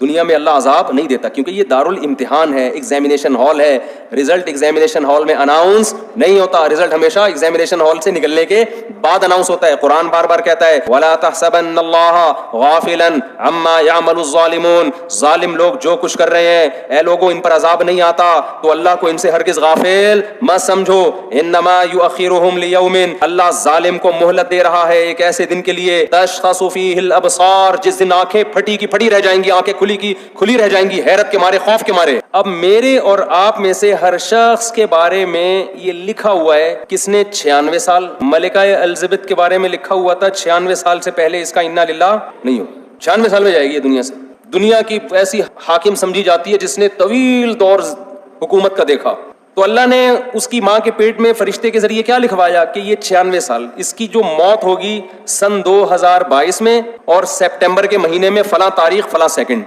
دنیا میں اللہ عذاب نہیں دیتا، کیونکہ یہ دارالامتحان ہے، ایگزامینیشن ہال ہے. رزلٹ ایگزامینیشن ہال میں اناؤنس نہیں ہوتا، رزلٹ ہمیشہ ایگزامینیشن ہال سے نکلنے کے بعد اناؤنس ہوتا ہے. قرآن بار بار کہتا ہے وَلَا تَحْسَبَنَّ اللَّهَ غَافِلًا عَمَّا يَعْمَلُ الظَّالِمُونَ، ظالم لوگ جو کچھ کر رہے ہیں اے لوگوں ان پر عذاب نہیں آتا، تو اللہ کو ان سے ہرگز غافل مت سمجھو. انما یؤخرهم لیوم، اللہ ظالم کو مہلت دے رہا ہے ایک ایسے دن کے لیے تشخص فیہ الابصار، جس دن آنکھیں پھٹی کی پھٹی رہ جائیں گی، آنکھیں کھلی کی کھلی رہ جائیں گی، حیرت کے مارے، خوف کے مارے. اب میرے اور آپ میں سے ہر شخص کے بارے میں یہ لکھا ہوا ہے، کس نے 96 سال، ملکہ الزبتھ کے بارے میں لکھا ہوا تھا 96 سال سے پہلے اس کا انا للہ نہیں ہو. 96 سال میں جائے گی یہ دنیا سے. دنیا کی ایسی حاکم سمجھی جاتی ہے جس نے طویل دور حکومت کا دیکھا. تو اللہ نے اس کی ماں کے پیٹ میں فرشتے کے ذریعے کیا لکھوایا کہ یہ 96 سال، اس کی جو موت ہوگی سن 2022 میں اور سپٹمبر کے مہینے میں فلاں تاریخ فلاں سیکنڈ.